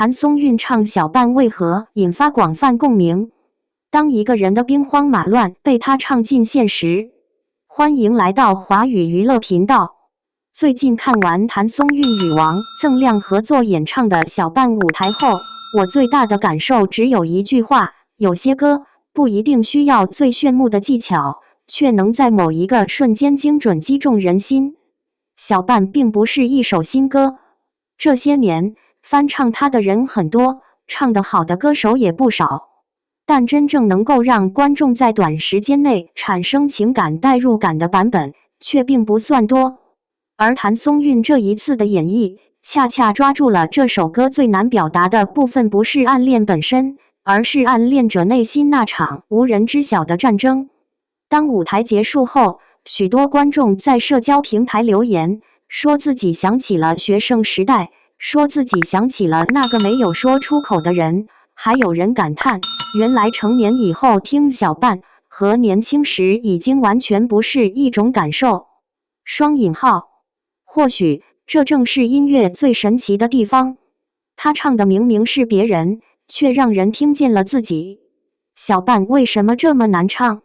谭松韵唱小半为何引发广泛共鸣？当一个人的兵荒马乱被他唱尽现实。欢迎来到华语娱乐频道。最近看完谭松韵与王锃亮合作演唱的小半舞台后，我最大的感受只有一句话：有些歌不一定需要最炫目的技巧，却能在某一个瞬间精准击中人心。小半并不是一首新歌，这些年翻唱他的人很多，唱得好的歌手也不少，但真正能够让观众在短时间内产生情感代入感的版本却并不算多。而谭松韵这一次的演绎，恰恰抓住了这首歌最难表达的部分，不是暗恋本身，而是暗恋者内心那场无人知晓的战争。当舞台结束后，许多观众在社交平台留言，说自己想起了学生时代，说自己想起了那个没有说出口的人，还有人感叹，原来成年以后听小半和年轻时已经完全不是一种感受。双引号。或许这正是音乐最神奇的地方，他唱的明明是别人，却让人听见了自己。小半为什么这么难唱？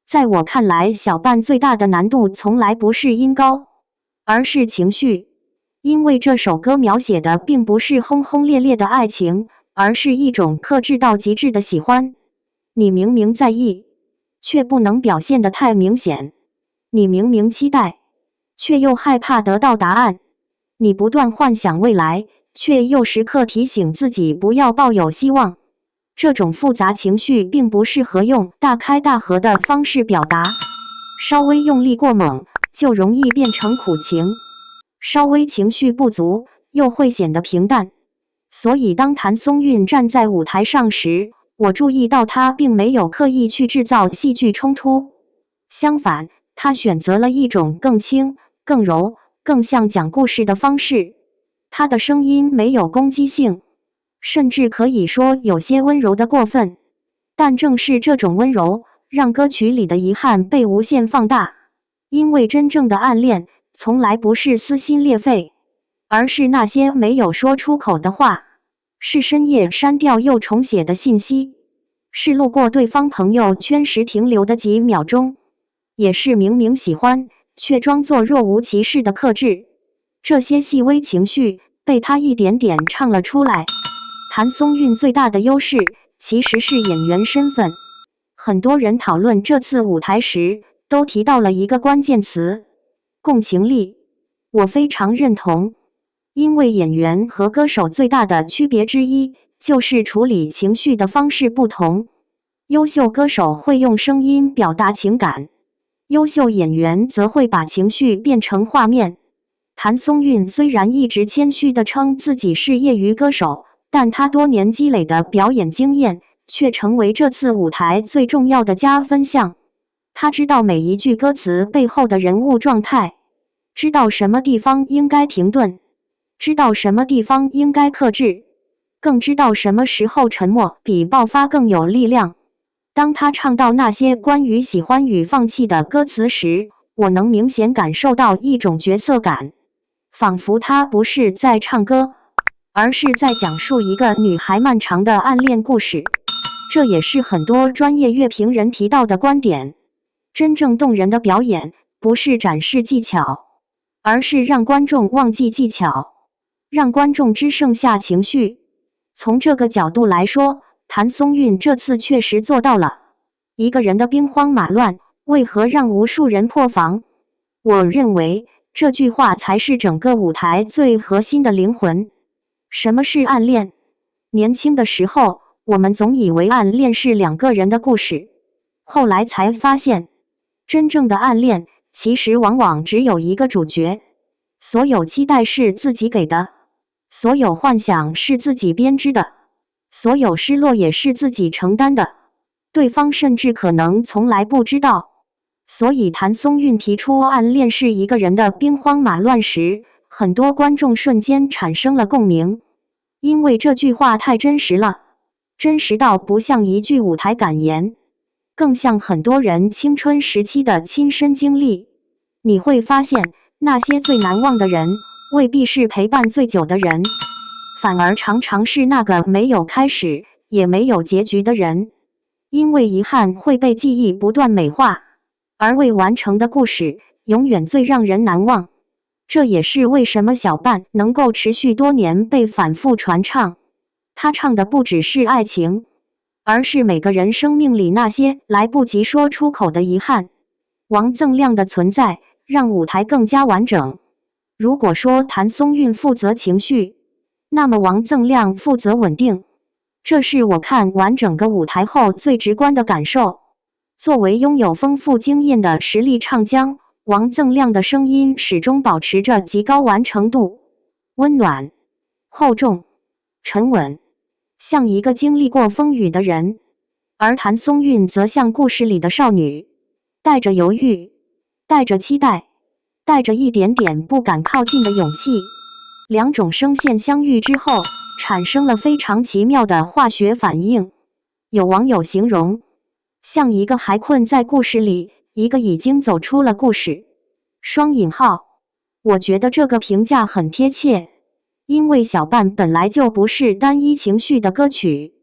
在我看来，小半最大的难度从来不是音高，而是情绪。因为这首歌描写的并不是轰轰烈烈的爱情，而是一种克制到极致的喜欢。你明明在意，却不能表现得太明显；你明明期待，却又害怕得到答案；你不断幻想未来，却又时刻提醒自己不要抱有希望。这种复杂情绪并不适合用大开大合的方式表达，稍微用力过猛，就容易变成苦情；稍微情绪不足，又会显得平淡。所以当谭松韵站在舞台上时，我注意到她并没有刻意去制造戏剧冲突，相反，她选择了一种更轻、更柔、更像讲故事的方式。她的声音没有攻击性，甚至可以说有些温柔的过分。但正是这种温柔，让歌曲里的遗憾被无限放大。因为真正的暗恋，从来不是撕心裂肺，而是那些没有说出口的话，是深夜删掉又重写的信息，是路过对方朋友圈时停留的几秒钟，也是明明喜欢却装作若无其事的克制。这些细微情绪被他一点点唱了出来。谭松韵最大的优势其实是演员身份。很多人讨论这次舞台时，都提到了一个关键词：共情力。我非常认同，因为演员和歌手最大的区别之一，就是处理情绪的方式不同。优秀歌手会用声音表达情感，优秀演员则会把情绪变成画面。谭松韵虽然一直谦虚地称自己是业余歌手，但他多年积累的表演经验却成为这次舞台最重要的加分项。他知道每一句歌词背后的人物状态，知道什么地方应该停顿，知道什么地方应该克制，更知道什么时候沉默比爆发更有力量。当他唱到那些关于喜欢与放弃的歌词时，我能明显感受到一种角色感，仿佛他不是在唱歌，而是在讲述一个女孩漫长的暗恋故事。这也是很多专业乐评人提到的观点。真正动人的表演，不是展示技巧，而是让观众忘记技巧，让观众只剩下情绪。从这个角度来说，谭松韵这次确实做到了。一个人的兵荒马乱，为何让无数人破防？我认为这句话才是整个舞台最核心的灵魂。什么是暗恋？年轻的时候，我们总以为暗恋是两个人的故事，后来才发现，真正的暗恋其实往往只有一个主角。所有期待是自己给的，所有幻想是自己编织的，所有失落也是自己承担的，对方甚至可能从来不知道。所以谭松韵提出暗恋是一个人的兵荒马乱时，很多观众瞬间产生了共鸣，因为这句话太真实了，真实到不像一句舞台感言，更像很多人青春时期的亲身经历。你会发现，那些最难忘的人，未必是陪伴最久的人，反而常常是那个没有开始也没有结局的人。因为遗憾会被记忆不断美化，而未完成的故事永远最让人难忘。这也是为什么小半能够持续多年被反复传唱。他唱的不只是爱情，而是每个人生命里那些来不及说出口的遗憾。王锃亮的存在让舞台更加完整。如果说谭松韵负责情绪，那么王锃亮负责稳定。这是我看完整个舞台后最直观的感受。作为拥有丰富经验的实力唱将，王锃亮的声音始终保持着极高完成度，温暖、厚重、沉稳，像一个经历过风雨的人。而谭松韵则像故事里的少女，带着犹豫，带着期待，带着一点点不敢靠近的勇气。两种声线相遇之后，产生了非常奇妙的化学反应。有网友形容，像一个还困在故事里，一个已经走出了故事。双引号，我觉得这个评价很贴切，因为小半本来就不是单一情绪的歌曲，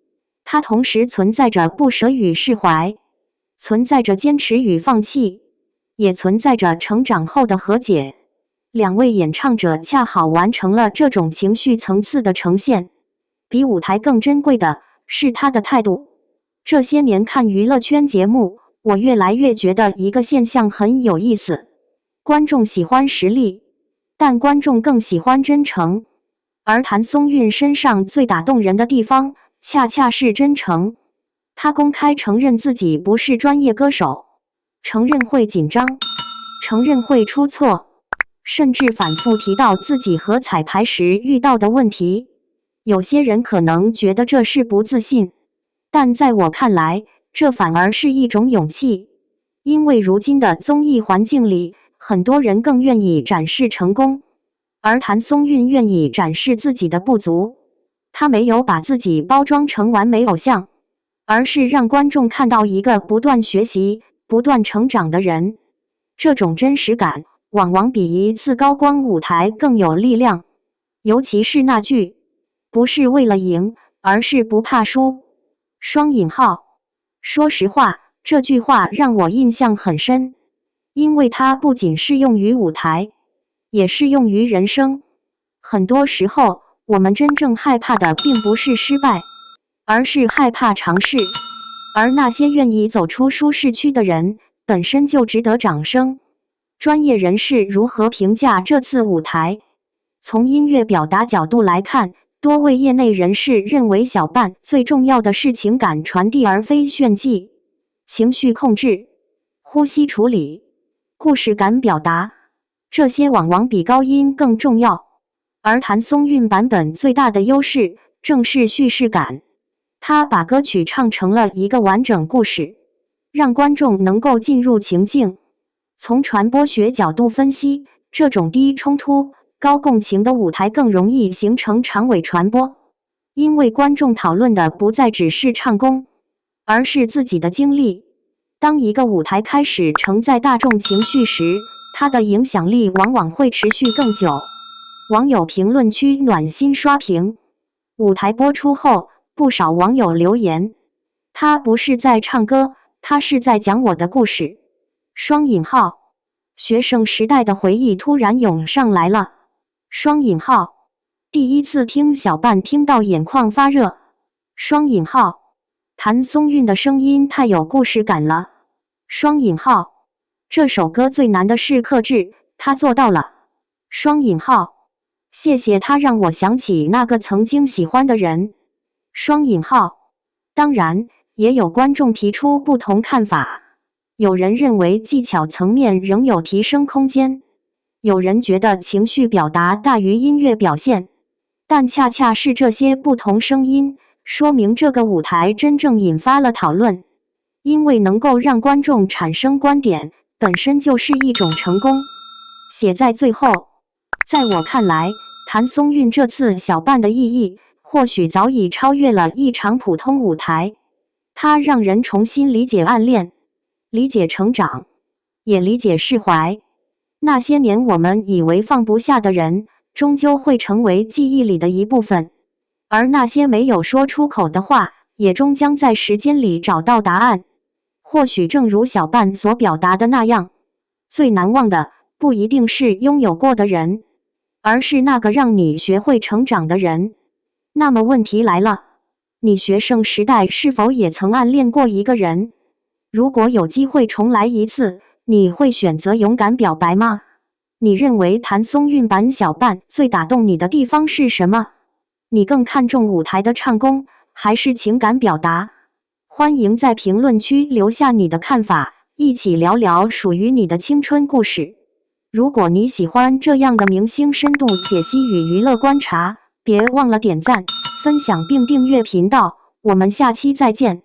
它同时存在着不舍与释怀，存在着坚持与放弃，也存在着成长后的和解。两位演唱者恰好完成了这种情绪层次的呈现。比舞台更珍贵的是他的态度。这些年看娱乐圈节目，我越来越觉得一个现象很有意思：观众喜欢实力，但观众更喜欢真诚。而谭松韵身上最打动人的地方，恰恰是真诚。他公开承认自己不是专业歌手，承认会紧张，承认会出错，甚至反复提到自己和彩排时遇到的问题。有些人可能觉得这是不自信，但在我看来，这反而是一种勇气。因为如今的综艺环境里，很多人更愿意展示成功，而谭松韵愿意展示自己的不足。他没有把自己包装成完美偶像，而是让观众看到一个不断学习、不断成长的人。这种真实感往往比一次高光舞台更有力量。尤其是那句不是为了赢，而是不怕输。双引号。说实话，这句话让我印象很深，因为它不仅适用于舞台，也适用于人生。很多时候，我们真正害怕的并不是失败，而是害怕尝试。而那些愿意走出舒适区的人，本身就值得掌声。专业人士如何评价这次舞台？从音乐表达角度来看，多位业内人士认为小半最重要的是情感传递而非炫技，情绪控制、呼吸处理、故事感表达，这些往往比高音更重要。而谭松韵版本最大的优势正是叙事感，他把歌曲唱成了一个完整故事，让观众能够进入情境。从传播学角度分析，这种低冲突、高共情的舞台更容易形成长尾传播，因为观众讨论的不再只是唱功，而是自己的经历。当一个舞台开始承载大众情绪时，它的影响力往往会持续更久。网友评论区暖心刷屏。舞台播出后，不少网友留言：他不是在唱歌，他是在讲我的故事。双引号。学生时代的回忆突然涌上来了。双引号。第一次听小半听到眼眶发热。双引号。谭松韵的声音太有故事感了。双引号。这首歌最难的是克制，他做到了。双引号。谢谢他让我想起那个曾经喜欢的人。双引号。当然，也有观众提出不同看法。有人认为技巧层面仍有提升空间，有人觉得情绪表达大于音乐表现，但恰恰是这些不同声音，说明这个舞台真正引发了讨论。因为能够让观众产生观点，本身就是一种成功。写在最后，在我看来，谭松韵这次小半的意义，或许早已超越了一场普通舞台。它让人重新理解暗恋，理解成长，也理解释怀。那些年我们以为放不下的人，终究会成为记忆里的一部分。而那些没有说出口的话，也终将在时间里找到答案。或许正如小半所表达的那样，最难忘的不一定是拥有过的人，而是那个让你学会成长的人。那么问题来了，你学生时代是否也曾暗恋过一个人？如果有机会重来一次，你会选择勇敢表白吗？你认为谭松韵版小半最打动你的地方是什么？你更看重舞台的唱功，还是情感表达？欢迎在评论区留下你的看法，一起聊聊属于你的青春故事。如果你喜欢这样的明星深度解析与娱乐观察，别忘了点赞、分享并订阅频道。我们下期再见。